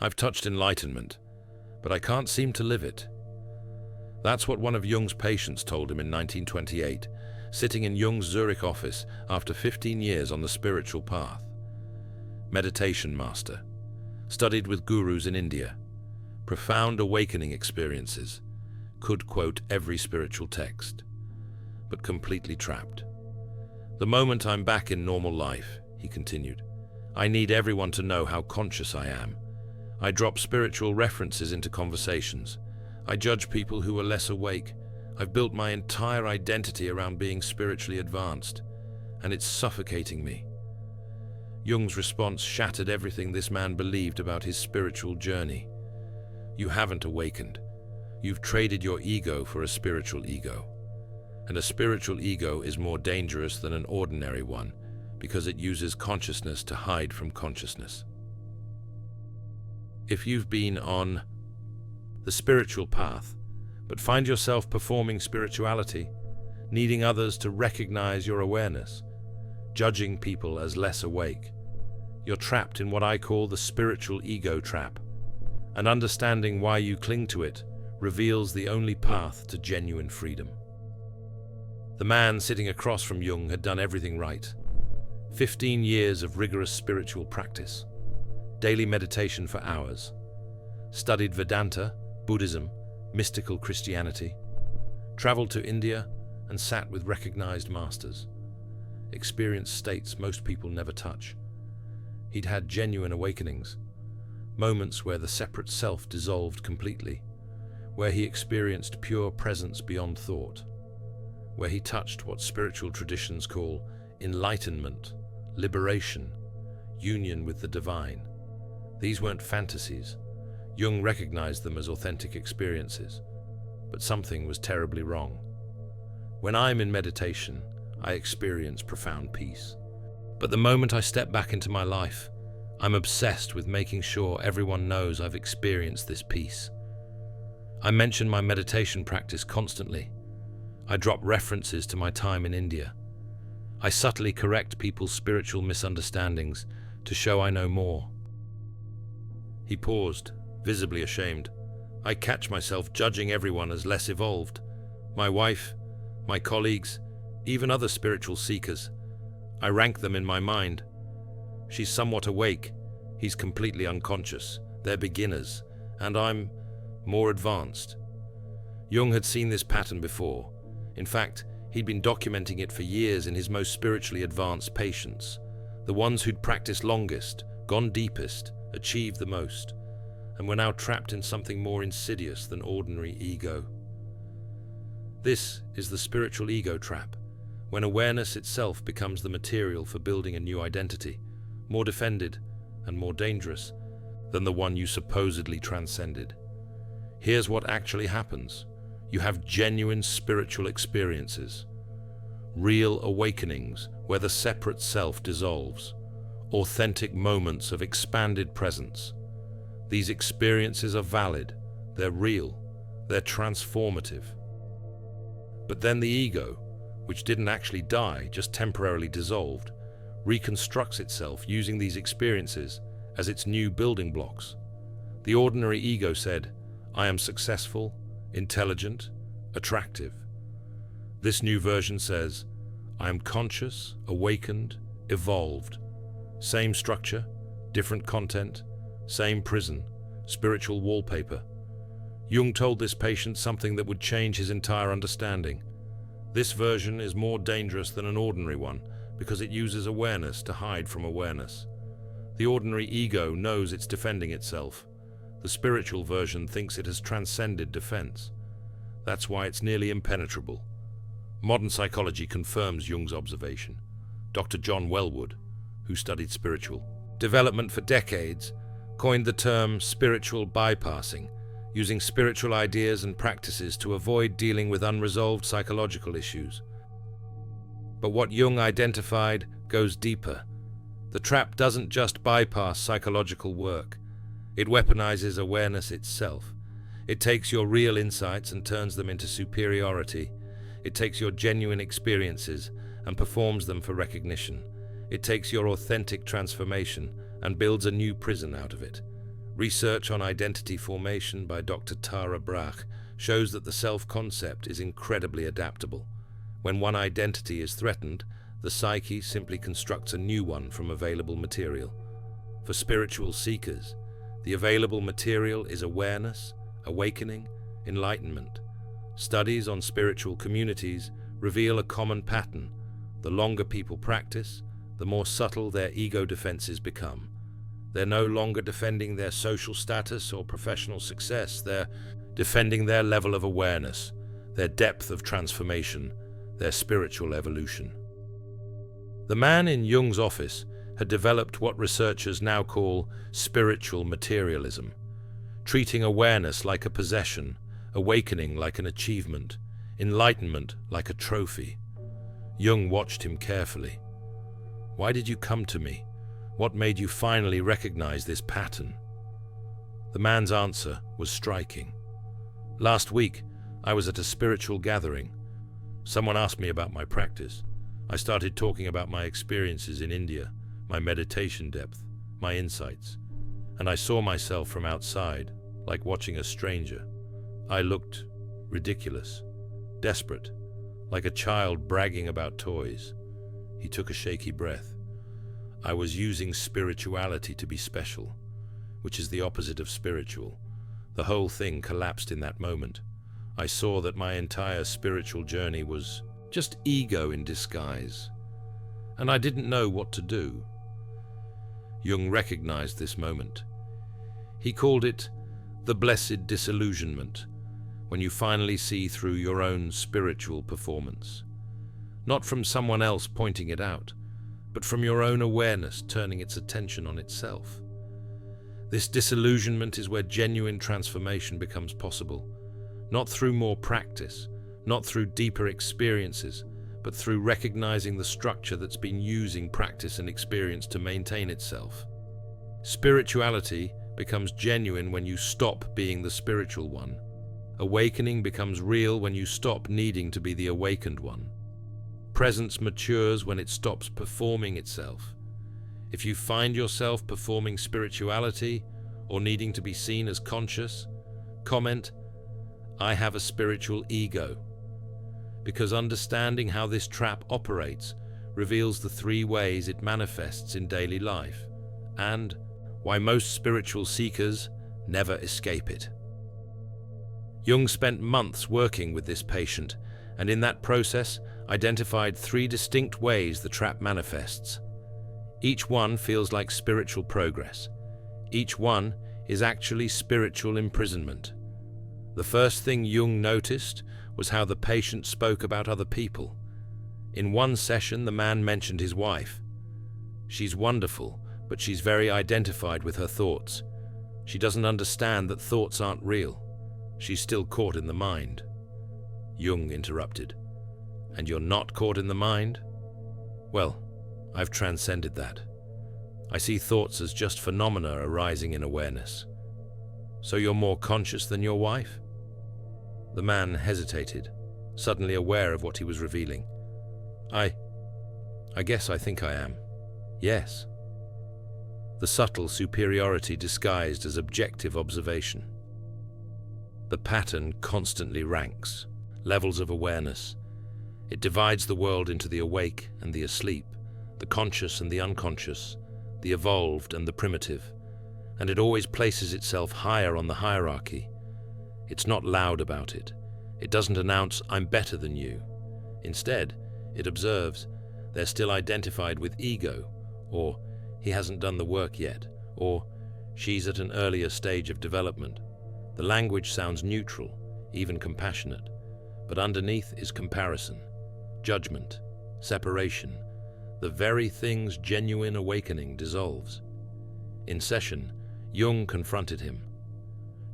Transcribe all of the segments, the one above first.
I've touched enlightenment, but I can't seem to live it. That's what one of Jung's patients told him in 1928, sitting in Jung's Zürich office after 15 years on the spiritual path. Meditation master, studied with gurus in India, profound awakening experiences, could quote every spiritual text, but completely trapped. The moment I'm back in normal life, he continued, I need everyone to know how conscious I am. I drop spiritual references into conversations. I judge people who are less awake. I've built my entire identity around being spiritually advanced, and it's suffocating me. Jung's response shattered everything this man believed about his spiritual journey. You haven't awakened. You've traded your ego for a spiritual ego. And a spiritual ego is more dangerous than an ordinary one because it uses consciousness to hide from consciousness. If you've been on the spiritual path, but find yourself performing spirituality, needing others to recognize your awareness, judging people as less awake, you're trapped in what I call the spiritual ego trap, and understanding why you cling to it reveals the only path to genuine freedom. The man sitting across from Jung had done everything right. 15 years of rigorous spiritual practice, daily meditation for hours, studied Vedanta, Buddhism, mystical Christianity, traveled to India and sat with recognized masters, experienced states most people never touch. He'd had genuine awakenings, moments where the separate self dissolved completely, where he experienced pure presence beyond thought, where he touched what spiritual traditions call enlightenment, liberation, union with the divine. These weren't fantasies. Jung recognized them as authentic experiences, but something was terribly wrong. When I'm in meditation, I experience profound peace. But the moment I step back into my life, I'm obsessed with making sure everyone knows I've experienced this peace. I mention my meditation practice constantly. I drop references to my time in India. I subtly correct people's spiritual misunderstandings to show I know more. He paused, visibly ashamed. I catch myself judging everyone as less evolved. My wife, my colleagues, even other spiritual seekers. I rank them in my mind. She's somewhat awake. He's completely unconscious. They're beginners, and I'm more advanced. Jung had seen this pattern before. In fact, he'd been documenting it for years in his most spiritually advanced patients, the ones who'd practiced longest, gone deepest, achieved the most, and were now trapped in something more insidious than ordinary ego. This is the spiritual ego trap, when awareness itself becomes the material for building a new identity, more defended and more dangerous than the one you supposedly transcended. Here's what actually happens. You have genuine spiritual experiences, real awakenings where the separate self dissolves, authentic moments of expanded presence. These experiences are valid, they're real, they're transformative. But then the ego, which didn't actually die, just temporarily dissolved, reconstructs itself using these experiences as its new building blocks. The ordinary ego said, I am successful, intelligent, attractive. This new version says, I am conscious, awakened, evolved. Same structure, different content, same prison, spiritual wallpaper. Jung told this patient something that would change his entire understanding. This version is more dangerous than an ordinary one because it uses awareness to hide from awareness. The ordinary ego knows it's defending itself. The spiritual version thinks it has transcended defense. That's why it's nearly impenetrable. Modern psychology confirms Jung's observation. Dr. John Wellwood, who studied spiritual development for decades, coined the term spiritual bypassing, using spiritual ideas and practices to avoid dealing with unresolved psychological issues. But what Jung identified goes deeper. The trap doesn't just bypass psychological work. It weaponizes awareness itself. It takes your real insights and turns them into superiority. It takes your genuine experiences and performs them for recognition. It takes your authentic transformation and builds a new prison out of it. Research on identity formation by Dr. Tara Brach shows that the self-concept is incredibly adaptable. When one identity is threatened, the psyche simply constructs a new one from available material. For spiritual seekers, the available material is awareness, awakening, enlightenment. Studies on spiritual communities reveal a common pattern. The longer people practice, the more subtle their ego defenses become. They're no longer defending their social status or professional success. They're defending their level of awareness, their depth of transformation, their spiritual evolution. The man in Jung's office had developed what researchers now call spiritual materialism, treating awareness like a possession, awakening like an achievement, enlightenment like a trophy. Jung watched him carefully. "Why did you come to me? What made you finally recognize this pattern?" The man's answer was striking. "Last week, I was at a spiritual gathering. Someone asked me about my practice. I started talking about my experiences in India, my meditation depth, my insights, and I saw myself from outside, like watching a stranger. I looked ridiculous, desperate, like a child bragging about toys." He took a shaky breath. "I was using spirituality to be special, which is the opposite of spiritual. The whole thing collapsed in that moment. I saw that my entire spiritual journey was just ego in disguise, and I didn't know what to do." Jung recognized this moment. He called it the blessed disillusionment, when you finally see through your own spiritual performance. Not from someone else pointing it out, but from your own awareness turning its attention on itself. This disillusionment is where genuine transformation becomes possible, not through more practice, not through deeper experiences, but through recognizing the structure that's been using practice and experience to maintain itself. Spirituality becomes genuine when you stop being the spiritual one. Awakening becomes real when you stop needing to be the awakened one. Presence matures when it stops performing itself. If you find yourself performing spirituality or needing to be seen as conscious, comment, "I have a spiritual ego," because understanding how this trap operates reveals the three ways it manifests in daily life, and why most spiritual seekers never escape it. Jung spent months working with this patient, and in that process identified three distinct ways the trap manifests. Each one feels like spiritual progress. Each one is actually spiritual imprisonment. The first thing Jung noticed was how the patient spoke about other people. In one session, the man mentioned his wife. "She's wonderful, but she's very identified with her thoughts. She doesn't understand that thoughts aren't real. She's still caught in the mind." Jung interrupted. "And you're not caught in the mind?" "Well, I've transcended that. I see thoughts as just phenomena arising in awareness." "So you're more conscious than your wife?" The man hesitated, suddenly aware of what he was revealing. I guess I think I am. Yes." The subtle superiority disguised as objective observation. The pattern constantly ranks levels of awareness. It divides the world into the awake and the asleep, the conscious and the unconscious, the evolved and the primitive, and it always places itself higher on the hierarchy. It's not loud about it. It doesn't announce, "I'm better than you." Instead, it observes, "They're still identified with ego," or "He hasn't done the work yet," or "She's at an earlier stage of development." The language sounds neutral, even compassionate, but underneath is comparison, judgment, separation, the very things genuine awakening dissolves. In session, Jung confronted him.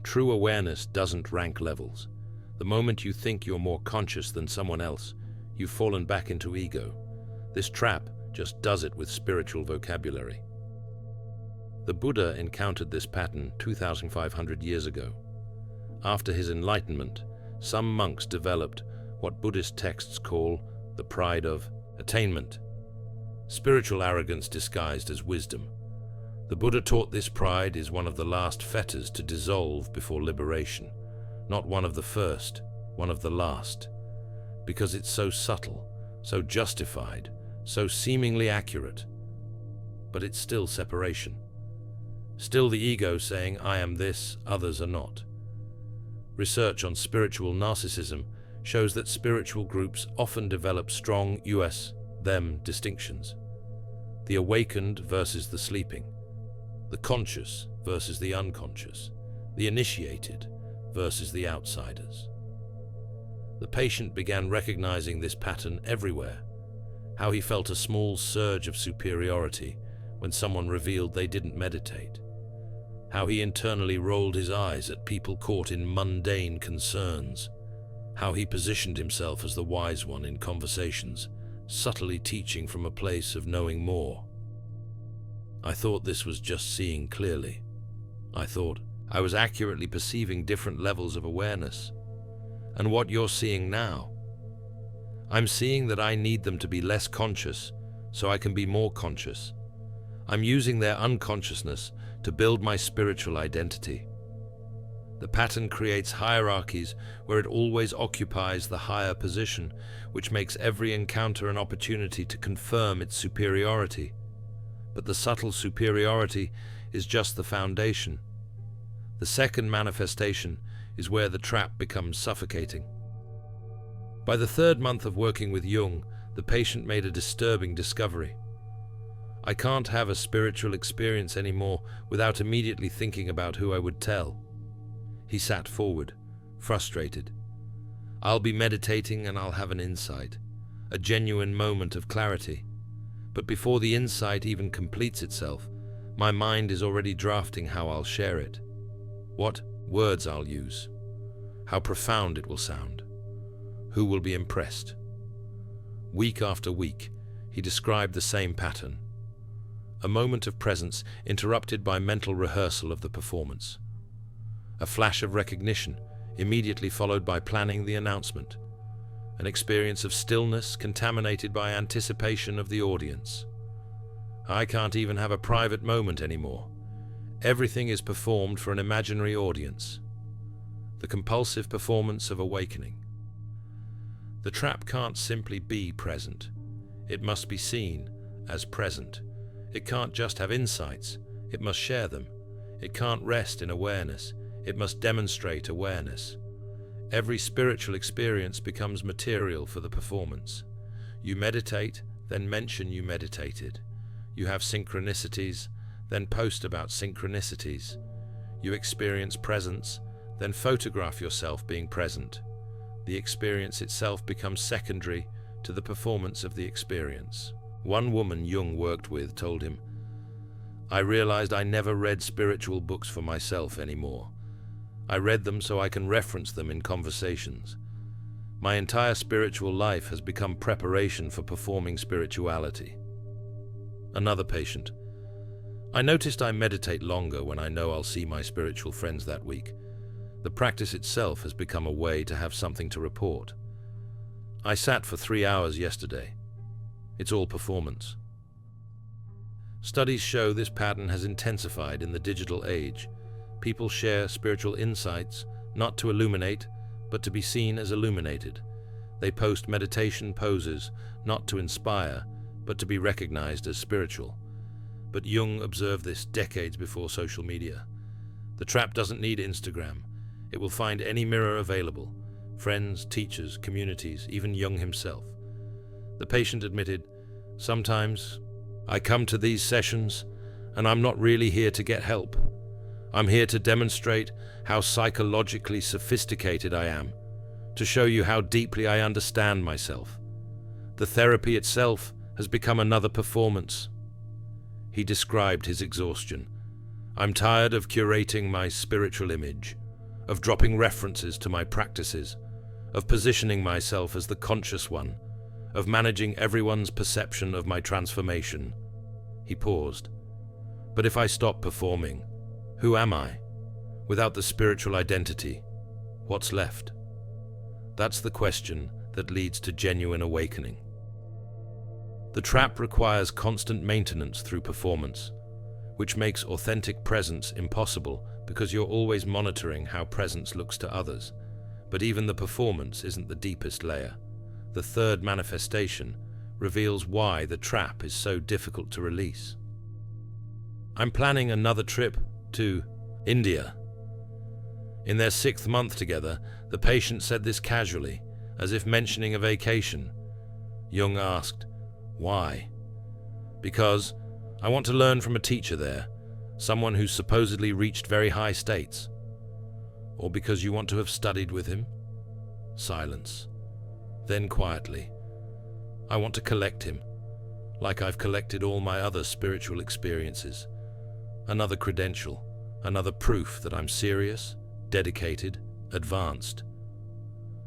True awareness doesn't rank levels. The moment you think you're more conscious than someone else, you've fallen back into ego. This trap just does it with spiritual vocabulary. The Buddha encountered this pattern 2,500 years ago. After his enlightenment, some monks developed what Buddhist texts call the pride of attainment, spiritual arrogance disguised as wisdom. The Buddha taught this pride is one of the last fetters to dissolve before liberation, not one of the first, one of the last, because it's so subtle, so justified, so seemingly accurate. But it's still separation. Still the ego saying, I am this, others are not. Research on spiritual narcissism shows that spiritual groups often develop strong us-them distinctions. The awakened versus the sleeping, the conscious versus the unconscious, the initiated versus the outsiders. The patient began recognizing this pattern everywhere, how he felt a small surge of superiority when someone revealed they didn't meditate, how he internally rolled his eyes at people caught in mundane concerns, how he positioned himself as the wise one in conversations, subtly teaching from a place of knowing more. I thought this was just seeing clearly. I thought I was accurately perceiving different levels of awareness. And what you're seeing now, I'm seeing that I need them to be less conscious so I can be more conscious. I'm using their unconsciousness to build my spiritual identity. The pattern creates hierarchies where it always occupies the higher position, which makes every encounter an opportunity to confirm its superiority. But the subtle superiority is just the foundation. The second manifestation is where the trap becomes suffocating. By the third month of working with Jung, the patient made a disturbing discovery. I can't have a spiritual experience anymore without immediately thinking about who I would tell. He sat forward, frustrated. I'll be meditating and I'll have an insight, a genuine moment of clarity. But before the insight even completes itself, my mind is already drafting how I'll share it, what words I'll use, how profound it will sound, who will be impressed. Week after week, he described the same pattern. A moment of presence interrupted by mental rehearsal of the performance. A flash of recognition, immediately followed by planning the announcement. An experience of stillness contaminated by anticipation of the audience. I can't even have a private moment anymore. Everything is performed for an imaginary audience. The compulsive performance of awakening. The trap can't simply be present. It must be seen as present. It can't just have insights. It must share them. It can't rest in awareness. It must demonstrate awareness. Every spiritual experience becomes material for the performance. You meditate, then mention you meditated. You have synchronicities, then post about synchronicities. You experience presence, then photograph yourself being present. The experience itself becomes secondary to the performance of the experience. One woman Jung worked with told him, I realized I never read spiritual books for myself anymore. I read them so I can reference them in conversations. My entire spiritual life has become preparation for performing spirituality. Another patient. I noticed I meditate longer when I know I'll see my spiritual friends that week. The practice itself has become a way to have something to report. I sat for 3 hours yesterday. It's all performance. Studies show this pattern has intensified in the digital age. People share spiritual insights, not to illuminate, but to be seen as illuminated. They post meditation poses, not to inspire, but to be recognized as spiritual. But Jung observed this decades before social media. The trap doesn't need Instagram. It will find any mirror available. Friends, teachers, communities, even Jung himself. The patient admitted, sometimes I come to these sessions and I'm not really here to get help. I'm here to demonstrate how psychologically sophisticated I am, to show you how deeply I understand myself. The therapy itself has become another performance. He described his exhaustion. I'm tired of curating my spiritual image, of dropping references to my practices, of positioning myself as the conscious one, of managing everyone's perception of my transformation. He paused. But if I stop performing, who am I? Without the spiritual identity, what's left? That's the question that leads to genuine awakening. The trap requires constant maintenance through performance. which makes authentic presence impossible because you're always monitoring how presence looks to others. But even the performance isn't the deepest layer. The third manifestation reveals why the trap is so difficult to release. I'm planning another trip to India. In their 6th month together, the patient said this casually, as if mentioning a vacation. Jung asked, "Why?" "Because I want to learn from a teacher there, someone who's supposedly reached very high states." "Or because you want to have studied with him?" Silence. Then quietly, "I want to collect him, like I've collected all my other spiritual experiences. Another credential, another proof that I'm serious, dedicated, advanced."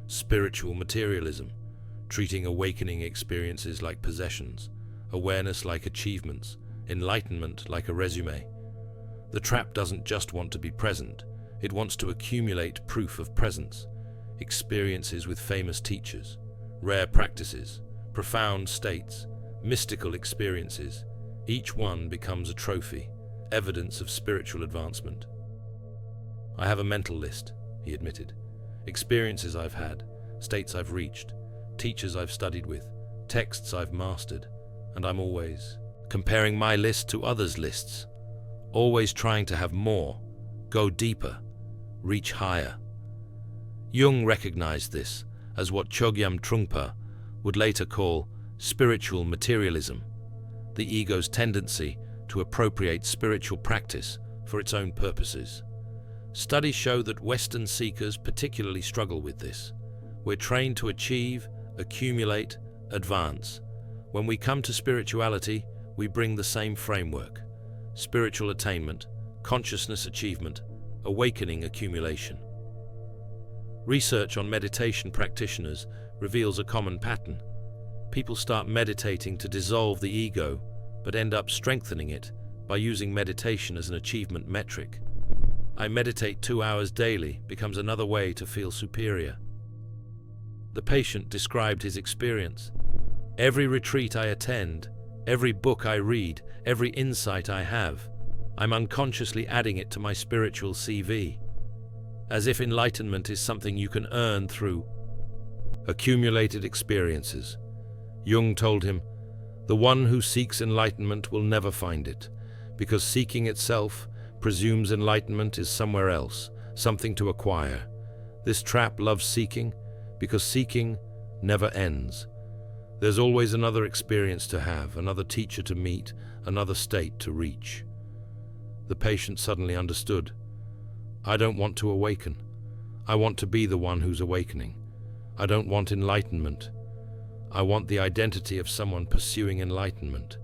Spiritual materialism, treating awakening experiences like possessions, awareness like achievements, enlightenment like a resume. The trap doesn't just want to be present, it wants to accumulate proof of presence, experiences with famous teachers, rare practices, profound states, mystical experiences. Each one becomes a trophy, evidence of spiritual advancement. "I have a mental list," he admitted. "Experiences I've had, states I've reached, teachers I've studied with, texts I've mastered, and I'm always comparing my list to others' lists, always trying to have more, go deeper, reach higher." Jung recognized this as what Chogyam Trungpa would later call spiritual materialism, the ego's tendency to appropriate spiritual practice for its own purposes. Studies show that Western seekers particularly struggle with this. We're trained to achieve, accumulate, advance. When we come to spirituality, we bring the same framework: spiritual attainment, consciousness achievement, awakening accumulation. Research on meditation practitioners reveals a common pattern. People start meditating to dissolve the ego, but end up strengthening it by using meditation as an achievement metric. "I meditate 2 hours daily" becomes another way to feel superior. The patient described his experience. "Every retreat I attend, every book I read, every insight I have, I'm unconsciously adding it to my spiritual CV, as if enlightenment is something you can earn through accumulated experiences." Jung told him, "The one who seeks enlightenment will never find it, because seeking itself presumes enlightenment is somewhere else, something to acquire. This trap loves seeking, because seeking never ends. There's always another experience to have, another teacher to meet, another state to reach." The patient suddenly understood. "I don't want to awaken. I want to be the one who's awakening. I don't want enlightenment. I want the identity of someone pursuing enlightenment,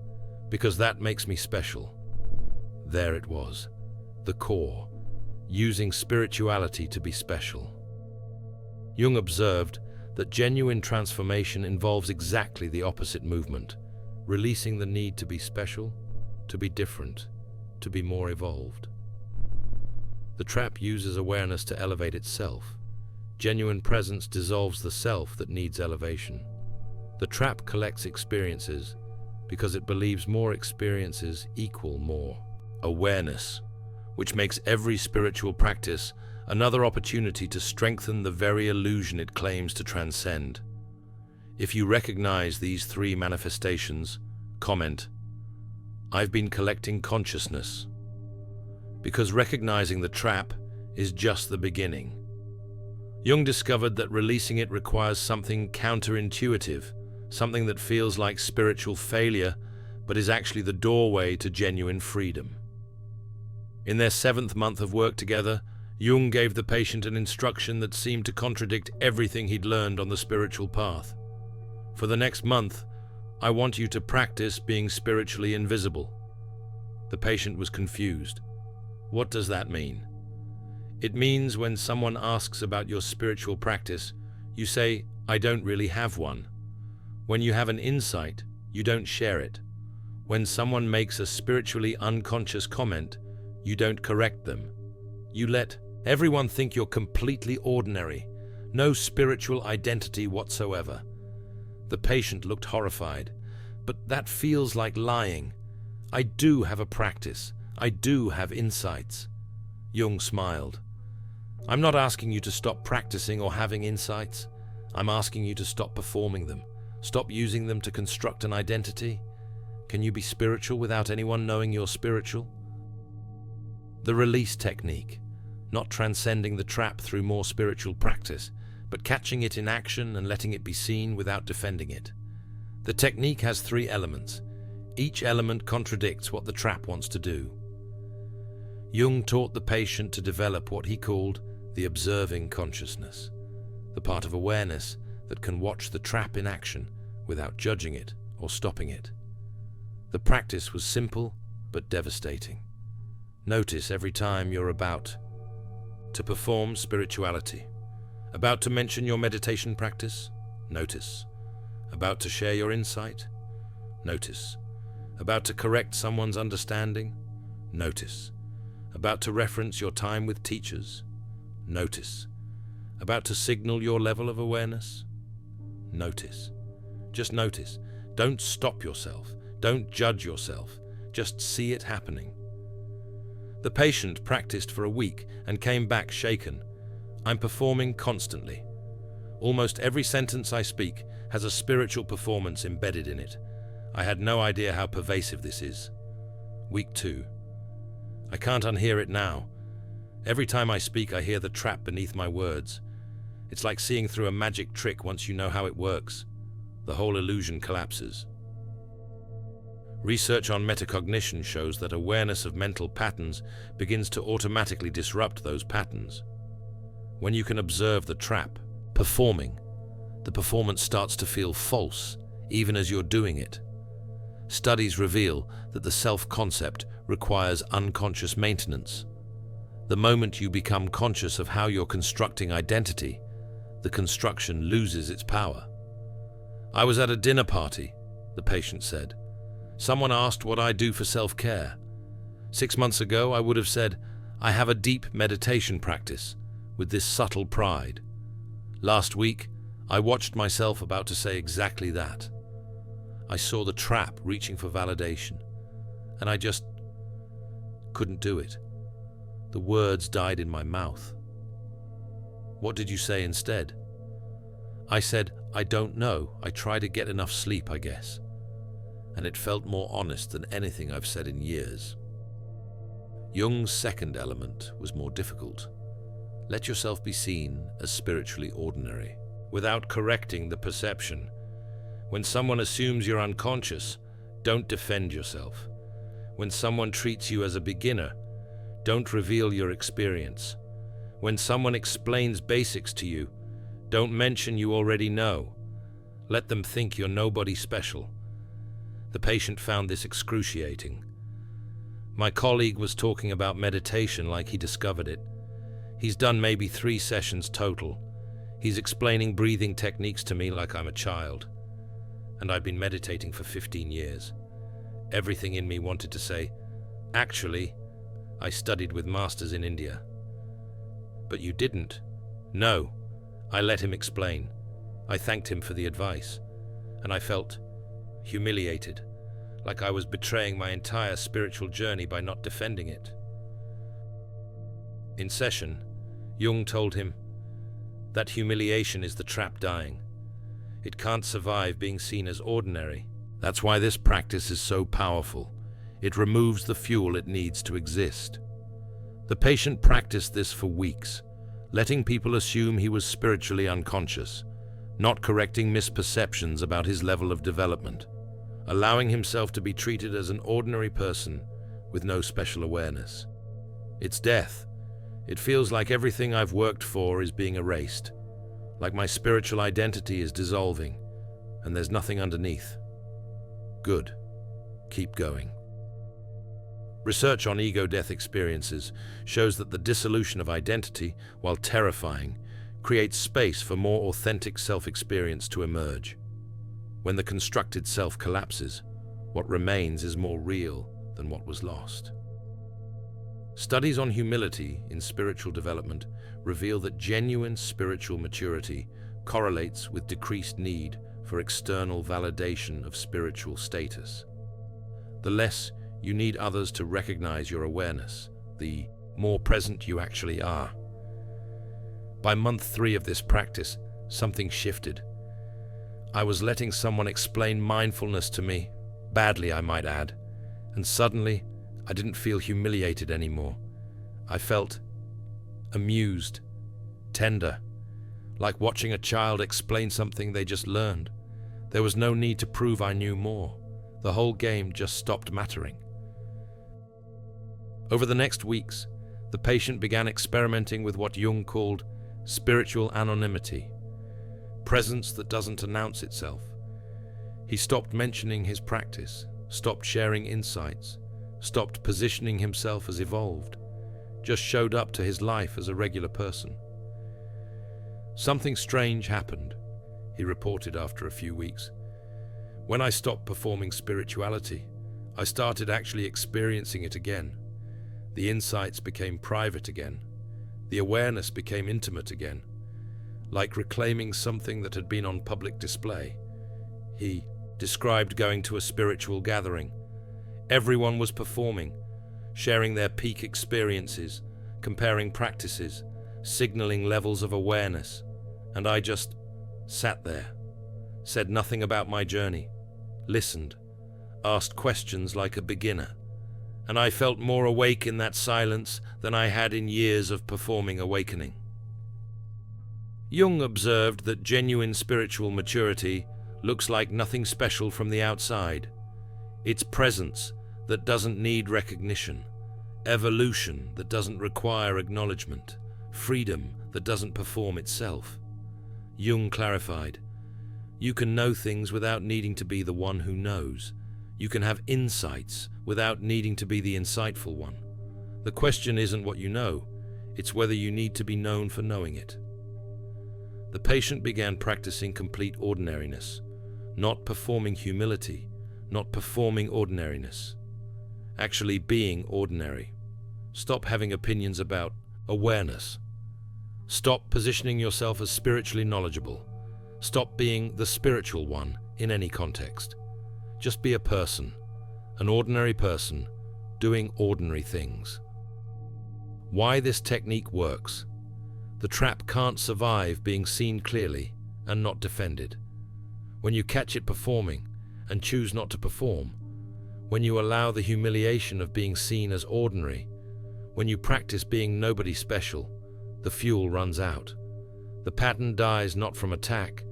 because that makes me special." There it was, the core, using spirituality to be special. Jung observed that genuine transformation involves exactly the opposite movement, releasing the need to be special, to be different, to be more evolved. The trap uses awareness to elevate itself. Genuine presence dissolves the self that needs elevation. The trap collects experiences because it believes more experiences equal more awareness, which makes every spiritual practice another opportunity to strengthen the very illusion it claims to transcend. If you recognize these 3 manifestations, comment, "I've been collecting consciousness," because recognizing the trap is just the beginning. Jung discovered that releasing it requires something counterintuitive, something that feels like spiritual failure, but is actually the doorway to genuine freedom. In their 7th month of work together, Jung gave the patient an instruction that seemed to contradict everything he'd learned on the spiritual path. "For the next month, I want you to practice being spiritually invisible." The patient was confused. "What does that mean?" "It means when someone asks about your spiritual practice, you say, 'I don't really have one.' When you have an insight, you don't share it. When someone makes a spiritually unconscious comment, you don't correct them. You let everyone think you're completely ordinary, no spiritual identity whatsoever." The patient looked horrified. "But that feels like lying. I do have a practice. I do have insights. Jung smiled. I'm not asking you to stop practicing or having insights. I'm asking you to stop performing them. Stop using them to construct an identity. Can you be spiritual without anyone knowing you're spiritual? The release technique, not transcending the trap through more spiritual practice, but catching it in action and letting it be seen without defending it. The technique has 3 elements. Each element contradicts what the trap wants to do. Jung taught the patient to develop what he called the observing consciousness, the part of awareness that can watch the trap in action without judging it or stopping it. The practice was simple but devastating. Notice every time you're about to perform spirituality. About to mention your meditation practice? Notice. About to share your insight? Notice. About to correct someone's understanding? Notice. About to reference your time with teachers? Notice. About to signal your level of awareness? Notice. Just notice. Don't stop yourself. Don't judge yourself. Just see it happening. The patient practiced for a week and came back shaken. I'm performing constantly. Almost every sentence I speak has a spiritual performance embedded in it. I had no idea how pervasive this is. Week 2. I can't unhear it now. Every time I speak, I hear the trap beneath my words. It's like seeing through a magic trick once you know how it works. The whole illusion collapses. Research on metacognition shows that awareness of mental patterns begins to automatically disrupt those patterns. When you can observe the trap, performing, the performance starts to feel false, even as you're doing it. Studies reveal that the self-concept requires unconscious maintenance. The moment you become conscious of how you're constructing identity, the construction loses its power. I was at a dinner party, the patient said. Someone asked what I do for self-care. 6 months ago, I would have said, I have a deep meditation practice with this subtle pride. Last week, I watched myself about to say exactly that. I saw the trap reaching for validation, and I just couldn't do it. The words died in my mouth. What did you say instead? I said, I don't know. I try to get enough sleep, I guess. And it felt more honest than anything I've said in years. Jung's second element was more difficult. Let yourself be seen as spiritually ordinary, without correcting the perception. When someone assumes you're unconscious, don't defend yourself. When someone treats you as a beginner, don't reveal your experience. When someone explains basics to you, don't mention you already know. Let them think you're nobody special. The patient found this excruciating. My colleague was talking about meditation like he discovered it. He's done maybe 3 sessions total. He's explaining breathing techniques to me like I'm a child. And I've been meditating for 15 years. Everything in me wanted to say, actually, I studied with masters in India. But you didn't. No, I let him explain. I thanked him for the advice. And I felt humiliated, like I was betraying my entire spiritual journey by not defending it. In session, Jung told him, that humiliation is the trap dying. It can't survive being seen as ordinary. That's why this practice is so powerful. It removes the fuel it needs to exist. The patient practiced this for weeks, letting people assume he was spiritually unconscious, not correcting misperceptions about his level of development, allowing himself to be treated as an ordinary person with no special awareness. It's death. It feels like everything I've worked for is being erased, like my spiritual identity is dissolving, and there's nothing underneath. Good. Keep going. Research on ego-death experiences shows that the dissolution of identity, while terrifying, creates space for more authentic self-experience to emerge. When the constructed self collapses, what remains is more real than what was lost. Studies on humility in spiritual development reveal that genuine spiritual maturity correlates with decreased need for external validation of spiritual status. The less You need others to recognize your awareness, the more present you actually are. By month 3 of this practice, something shifted. I was letting someone explain mindfulness to me, badly I might add, and suddenly I didn't feel humiliated anymore. I felt amused, tender, like watching a child explain something they just learned. There was no need to prove I knew more. The whole game just stopped mattering. Over the next weeks, the patient began experimenting with what Jung called spiritual anonymity, presence that doesn't announce itself. He stopped mentioning his practice, stopped sharing insights, stopped positioning himself as evolved, just showed up to his life as a regular person. Something strange happened, he reported after a few weeks. When I stopped performing spirituality, I started actually experiencing it again. The insights became private again. The awareness became intimate again, like reclaiming something that had been on public display. He described going to a spiritual gathering. Everyone was performing, sharing their peak experiences, comparing practices, signaling levels of awareness, and I just sat there, said nothing about my journey, listened, asked questions like a beginner, and I felt more awake in that silence than I had in years of performing awakening. Jung observed that genuine spiritual maturity looks like nothing special from the outside. It's presence that doesn't need recognition, evolution that doesn't require acknowledgement, freedom that doesn't perform itself. Jung clarified, you can know things without needing to be the one who knows. You can have insights without needing to be the insightful one. The question isn't what you know, it's whether you need to be known for knowing it. The patient began practicing complete ordinariness, not performing humility, not performing ordinariness. Actually being ordinary. Stop having opinions about awareness. Stop positioning yourself as spiritually knowledgeable. Stop being the spiritual one in any context. Just be a person, an ordinary person, doing ordinary things. Why this technique works? The trap can't survive being seen clearly and not defended. When you catch it performing and choose not to perform, when you allow the humiliation of being seen as ordinary, when you practice being nobody special, the fuel runs out. The pattern dies not from attack,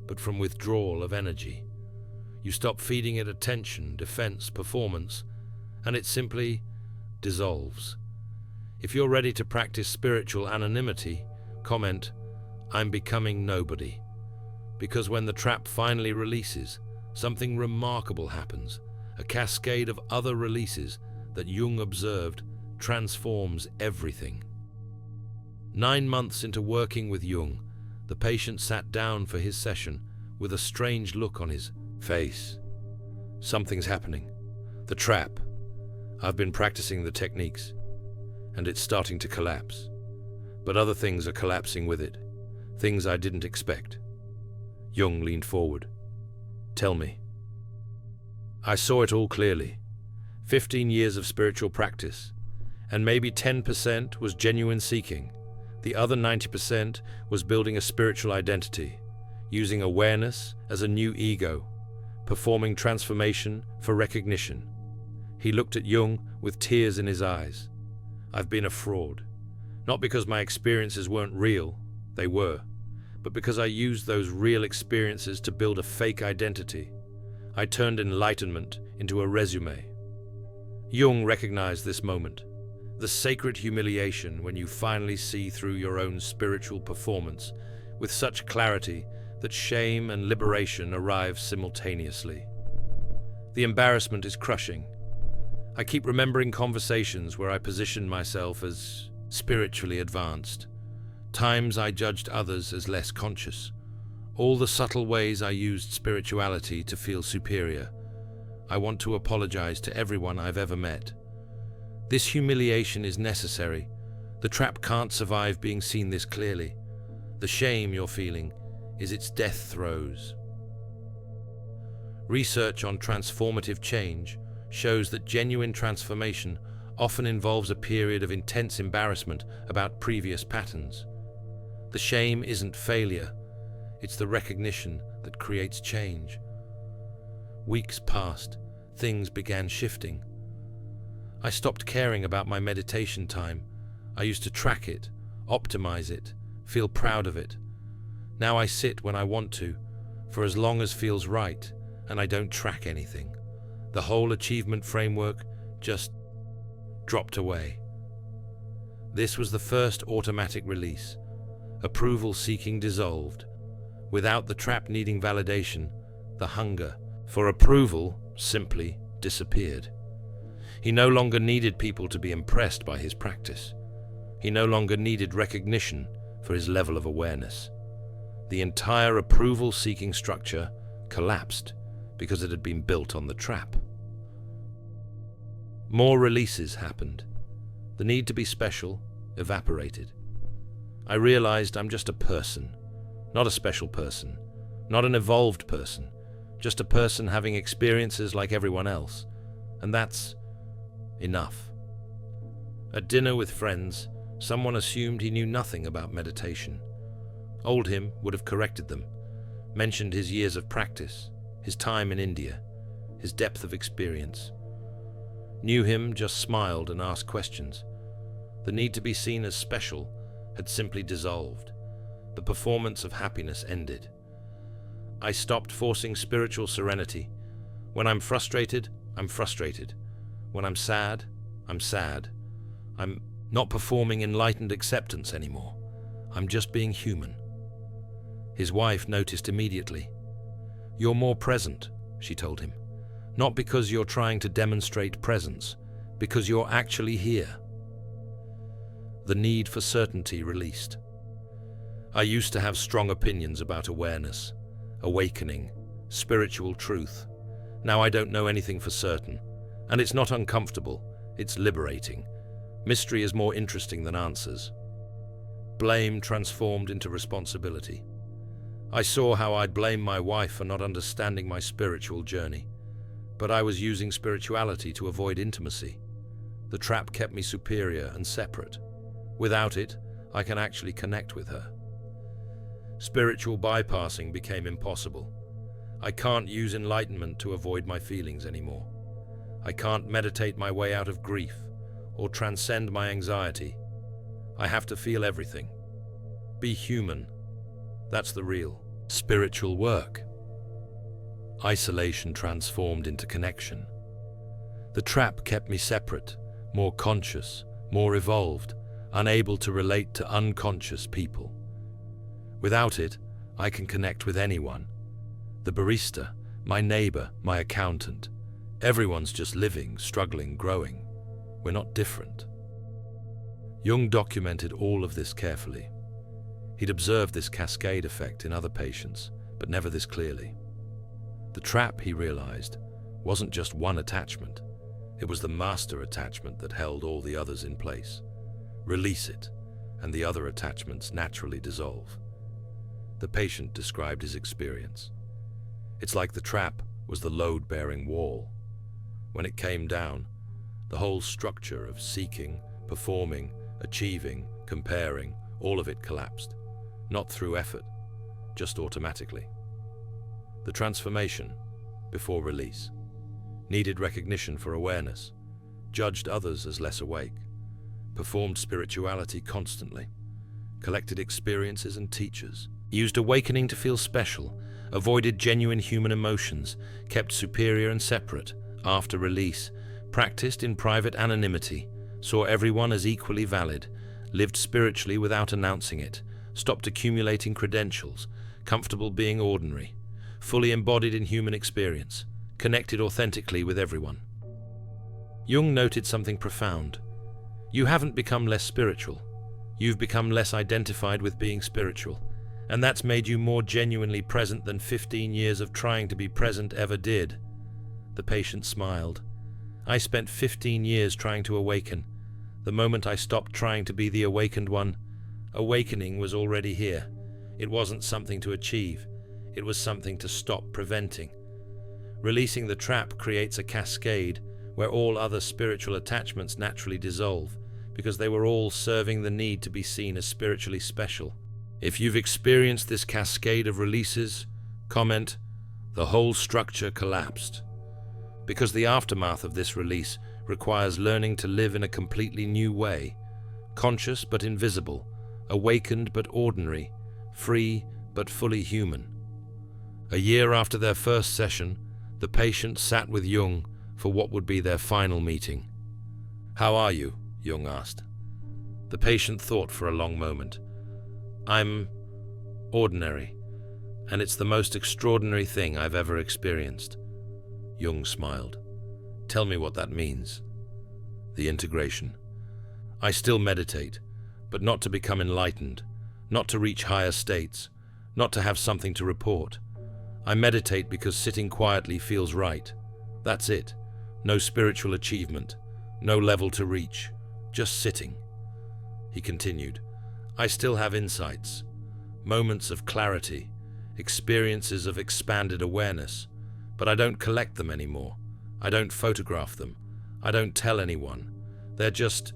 but from withdrawal of energy. You stop feeding it attention, defense, performance, and it simply dissolves. If you're ready to practice spiritual anonymity, comment, I'm becoming nobody. Because when the trap finally releases, something remarkable happens. A cascade of other releases that Jung observed transforms everything. 9 months into working with Jung, the patient sat down for his session with a strange look on his face. Something's happening. The trap. I've been practicing the techniques, and it's starting to collapse. But other things are collapsing with it. Things I didn't expect. Jung leaned forward. Tell me. I saw it all clearly. 15 years of spiritual practice, and maybe 10% was genuine seeking. The other 90% was building a spiritual identity, using awareness as a new ego, performing transformation for recognition. He looked at Jung with tears in his eyes. I've been a fraud. Not because my experiences weren't real, they were, but because I used those real experiences to build a fake identity. I turned enlightenment into a resume. Jung recognized this moment, the sacred humiliation when you finally see through your own spiritual performance with such clarity that shame and liberation arrive simultaneously. The embarrassment is crushing. I keep remembering conversations where I positioned myself as spiritually advanced. Times I judged others as less conscious. All the subtle ways I used spirituality to feel superior. I want to apologize to everyone I've ever met. This humiliation is necessary. The trap can't survive being seen this clearly. The shame you're feeling is its death throes. Research on transformative change shows that genuine transformation often involves a period of intense embarrassment about previous patterns. The shame isn't failure, it's the recognition that creates change. Weeks passed, things began shifting. I stopped caring about my meditation time. I used to track it, optimize it, feel proud of it. Now I sit when I want to, for as long as feels right, and I don't track anything. The whole achievement framework just dropped away. This was the first automatic release. Approval seeking dissolved. Without the trap needing validation, the hunger for approval simply disappeared. He no longer needed people to be impressed by his practice. He no longer needed recognition for his level of awareness. The entire approval-seeking structure collapsed because it had been built on the trap. More releases happened. The need to be special evaporated. I realized I'm just a person, not a special person, not an evolved person, just a person having experiences like everyone else, and that's enough. At dinner with friends, someone assumed he knew nothing about meditation. Old him would have corrected them, mentioned his years of practice, his time in India, his depth of experience. New him just smiled and asked questions. The need to be seen as special had simply dissolved. The performance of happiness ended. I stopped forcing spiritual serenity. When I'm frustrated, I'm frustrated. When I'm sad, I'm sad. I'm not performing enlightened acceptance anymore. I'm just being human. His wife noticed immediately. "You're more present," she told him. "Not because you're trying to demonstrate presence, because you're actually here." The need for certainty released. I used to have strong opinions about awareness, awakening, spiritual truth. Now I don't know anything for certain, and it's not uncomfortable, it's liberating. Mystery is more interesting than answers. Blame transformed into responsibility. I saw how I'd blame my wife for not understanding my spiritual journey, but I was using spirituality to avoid intimacy. The trap kept me superior and separate. Without it, I can actually connect with her. Spiritual bypassing became impossible. I can't use enlightenment to avoid my feelings anymore. I can't meditate my way out of grief or transcend my anxiety. I have to feel everything. Be human. That's the real spiritual work. Isolation transformed into connection. The trap kept me separate, more conscious, more evolved, unable to relate to unconscious people. Without it, I can connect with anyone. The barista, my neighbor, my accountant. Everyone's just living, struggling, growing. We're not different. Jung documented all of this carefully. He'd observed this cascade effect in other patients, but never this clearly. The trap, he realized, wasn't just one attachment. It was the master attachment that held all the others in place. Release it, and the other attachments naturally dissolve. The patient described his experience. It's like the trap was the load-bearing wall. When it came down, the whole structure of seeking, performing, achieving, comparing, all of it collapsed. Not through effort, just automatically. The transformation, before release, needed recognition for awareness, judged others as less awake, performed spirituality constantly, collected experiences and teachers, used awakening to feel special, avoided genuine human emotions, kept superior and separate after release, practiced in private anonymity, saw everyone as equally valid, lived spiritually without announcing it, stopped accumulating credentials, comfortable being ordinary, fully embodied in human experience, connected authentically with everyone. Jung noted something profound. You haven't become less spiritual. You've become less identified with being spiritual, and that's made you more genuinely present than 15 years of trying to be present ever did. The patient smiled. I spent 15 years trying to awaken. The moment I stopped trying to be the awakened one, awakening was already here. It wasn't something to achieve. It was something to stop preventing. Releasing the trap creates a cascade where all other spiritual attachments naturally dissolve, because they were all serving the need to be seen as spiritually special. If you've experienced this cascade of releases, comment, "The whole structure collapsed." Because the aftermath of this release requires learning to live in a completely new way, conscious but invisible, awakened but ordinary, free but fully human. A year after their first session, the patient sat with Jung for what would be their final meeting. "How are you?" Jung asked. The patient thought for a long moment. "I'm ordinary, and it's the most extraordinary thing I've ever experienced." Jung smiled. "Tell me what that means." The integration. "I still meditate, but not to become enlightened, not to reach higher states, not to have something to report. I meditate because sitting quietly feels right. That's it. No spiritual achievement, no level to reach, just sitting." He continued, "I still have insights, moments of clarity, experiences of expanded awareness, but I don't collect them anymore. I don't photograph them. I don't tell anyone. They're just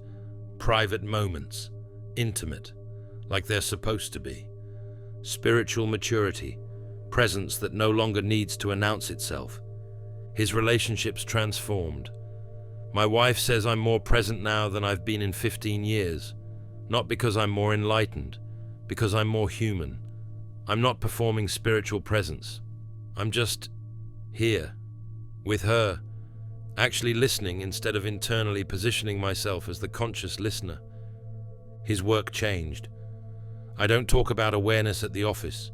private moments, intimate, like they're supposed to be. Spiritual maturity, presence that no longer needs to announce itself." His relationships transformed. "My wife says I'm more present now than I've been in 15 years. Not because I'm more enlightened, because I'm more human. I'm not performing spiritual presence. I'm just here, with her, actually listening instead of internally positioning myself as the conscious listener." His work changed. "I don't talk about awareness at the office.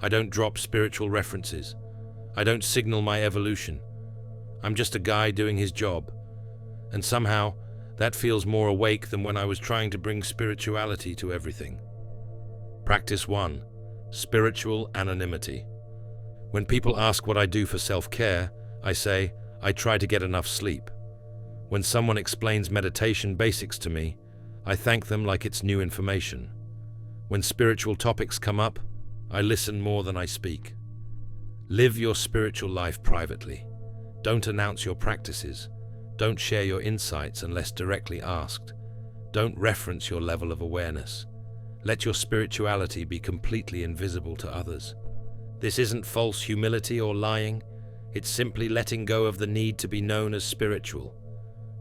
I don't drop spiritual references. I don't signal my evolution. I'm just a guy doing his job. And somehow, that feels more awake than when I was trying to bring spirituality to everything." Practice 1. Spiritual anonymity. When people ask what I do for self-care, I say, I try to get enough sleep. When someone explains meditation basics to me, I thank them like it's new information. When spiritual topics come up, I listen more than I speak. Live your spiritual life privately. Don't announce your practices. Don't share your insights unless directly asked. Don't reference your level of awareness. Let your spirituality be completely invisible to others. This isn't false humility or lying. It's simply letting go of the need to be known as spiritual.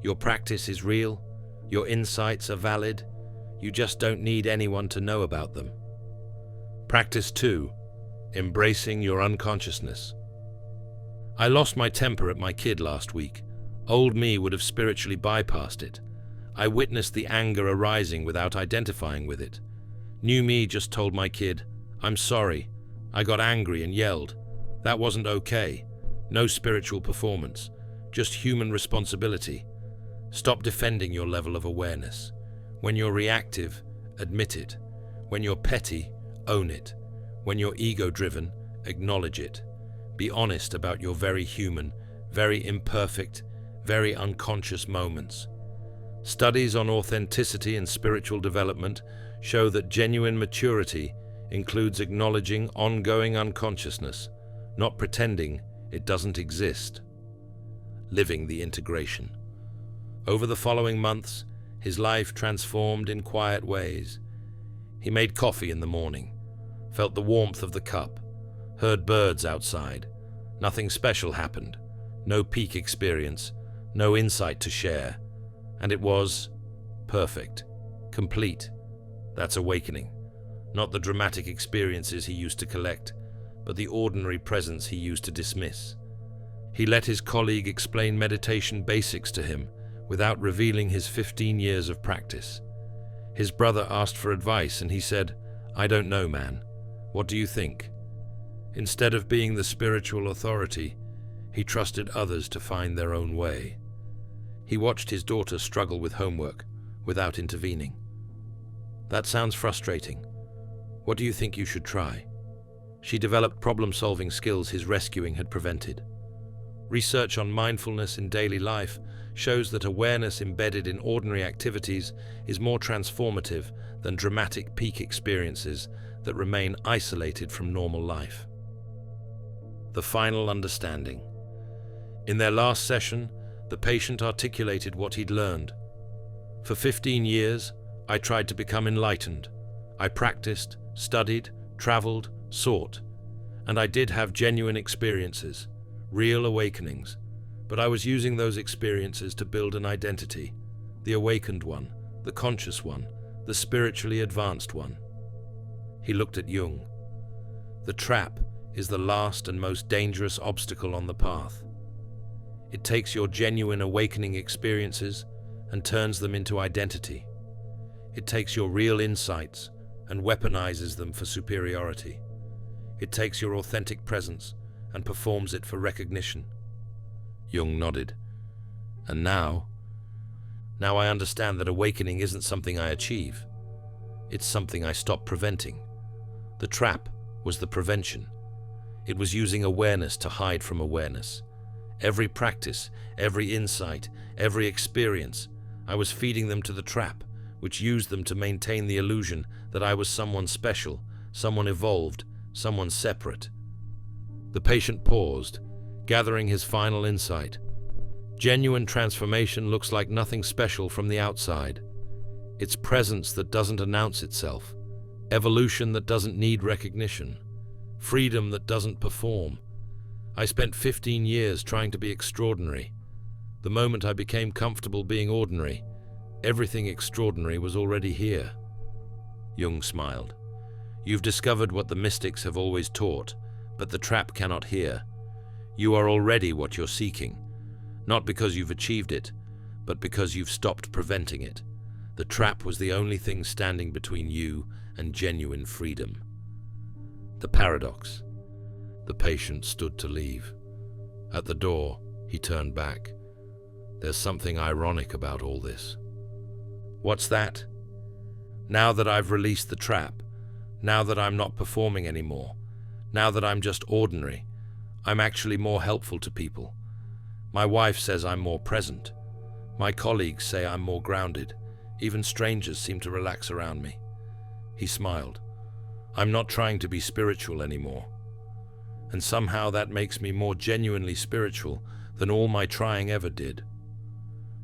Your practice is real. Your insights are valid. You just don't need anyone to know about them. Practice 2. Embracing your unconsciousness. I lost my temper at my kid last week. Old me would have spiritually bypassed it. I witnessed the anger arising without identifying with it. New me just told my kid, "I'm sorry. I got angry and yelled. That wasn't okay. No spiritual performance. Just human responsibility. Stop defending your level of awareness. When you're reactive, admit it. When you're petty, own it. When you're ego-driven, acknowledge it. Be honest about your very human, very imperfect, very unconscious moments." Studies on authenticity and spiritual development show that genuine maturity includes acknowledging ongoing unconsciousness, not pretending it doesn't exist. Living the integration. Over the following months, his life transformed in quiet ways. He made coffee in the morning, felt the warmth of the cup, heard birds outside. Nothing special happened, no peak experience, no insight to share, and it was perfect, complete. That's awakening. Not the dramatic experiences he used to collect, but the ordinary presence he used to dismiss. He let his colleague explain meditation basics to him without revealing his 15 years of practice. His brother asked for advice and he said, "I don't know, man. What do you think?" Instead of being the spiritual authority, he trusted others to find their own way. He watched his daughter struggle with homework without intervening. "That sounds frustrating. What do you think you should try?" She developed problem-solving skills his rescuing had prevented. Research on mindfulness in daily life shows that awareness embedded in ordinary activities is more transformative than dramatic peak experiences that remain isolated from normal life. The final understanding. In their last session, The patient articulated what he'd learned. For 15 years, I tried to become enlightened. I practiced, studied, traveled, sought, and I did have genuine experiences, real awakenings, but I was using those experiences to build an identity, the awakened one, the conscious one, the spiritually advanced one. He looked at Jung. The trap is the last and most dangerous obstacle on the path. It takes your genuine awakening experiences and turns them into identity. It takes your real insights and weaponizes them for superiority. It takes your authentic presence and performs it for recognition. Jung nodded. And now I understand that awakening isn't something I achieve. It's something I stop preventing. The trap was the prevention. It was using awareness to hide from awareness. Every practice, every insight, every experience, I was feeding them to the trap, which used them to maintain the illusion that I was someone special, someone evolved, someone separate. The patient paused, gathering his final insight. Genuine transformation looks like nothing special from the outside. It's presence that doesn't announce itself, evolution that doesn't need recognition, freedom that doesn't perform. I spent 15 years trying to be extraordinary. The moment I became comfortable being ordinary, everything extraordinary was already here. Jung smiled. You've discovered what the mystics have always taught, but the trap cannot hear. You are already what you're seeking, not because you've achieved it, but because you've stopped preventing it. The trap was the only thing standing between you and genuine freedom. The paradox. The patient stood to leave. At the door, he turned back. There's something ironic about all this. What's that? Now that I've released the trap, now that I'm not performing anymore, now that I'm just ordinary, I'm actually more helpful to people. My wife says I'm more present. My colleagues say I'm more grounded. Even strangers seem to relax around me. He smiled. I'm not trying to be spiritual anymore. And somehow that makes me more genuinely spiritual than all my trying ever did.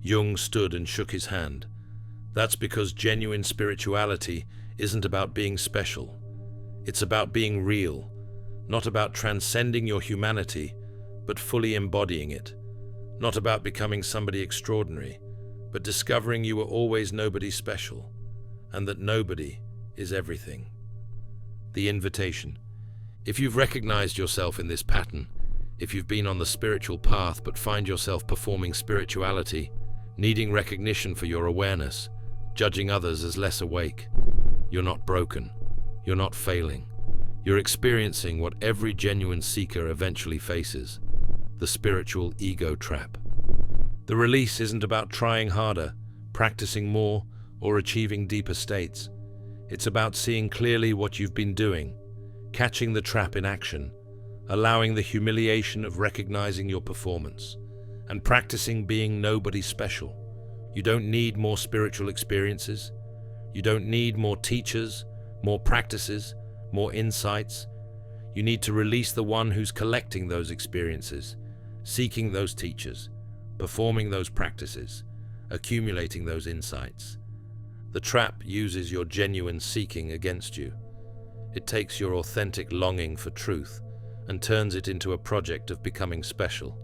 Jung stood and shook his hand. That's because genuine spirituality isn't about being special. It's about being real, not about transcending your humanity, but fully embodying it. Not about becoming somebody extraordinary, but discovering you were always nobody special, and that nobody is everything. The invitation. If you've recognized yourself in this pattern, if you've been on the spiritual path but find yourself performing spirituality, needing recognition for your awareness, judging others as less awake, you're not broken, you're not failing. You're experiencing what every genuine seeker eventually faces, the spiritual ego trap. The release isn't about trying harder, practicing more, or achieving deeper states. It's about seeing clearly what you've been doing, catching the trap in action, allowing the humiliation of recognizing your performance, and practicing being nobody special. You don't need more spiritual experiences. You don't need more teachers, more practices, more insights. You need to release the one who's collecting those experiences, seeking those teachers, performing those practices, accumulating those insights. The trap uses your genuine seeking against you. It takes your authentic longing for truth and turns it into a project of becoming special.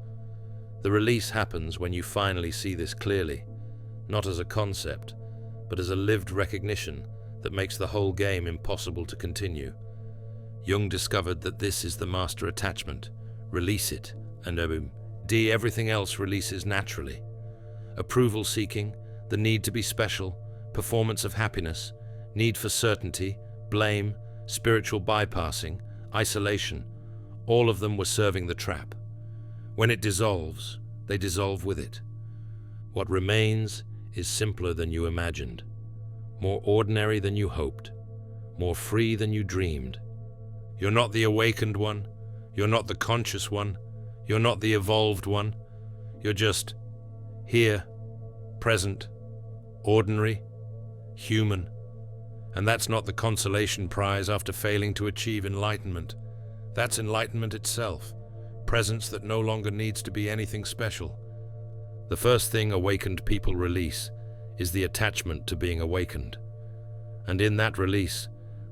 The release happens when you finally see this clearly, not as a concept, but as a lived recognition that makes the whole game impossible to continue. Jung discovered that this is the master attachment. Release it, and everything else releases naturally. Approval seeking, the need to be special, performance of happiness, need for certainty, blame, spiritual bypassing, isolation, all of them were serving the trap. When it dissolves, they dissolve with it. What remains is simpler than you imagined, more ordinary than you hoped, more free than you dreamed. You're not the awakened one, you're not the conscious one, you're not the evolved one, you're just here, present, ordinary, human. And that's not the consolation prize after failing to achieve enlightenment. That's enlightenment itself, presence that no longer needs to be anything special. The first thing awakened people release is the attachment to being awakened. And in that release,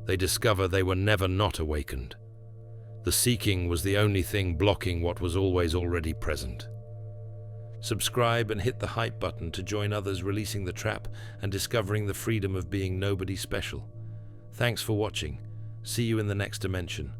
they discover they were never not awakened. The seeking was the only thing blocking what was always already present. Subscribe and hit the hype button to join others releasing the trap and discovering the freedom of being nobody special. Thanks for watching. See you in the next dimension.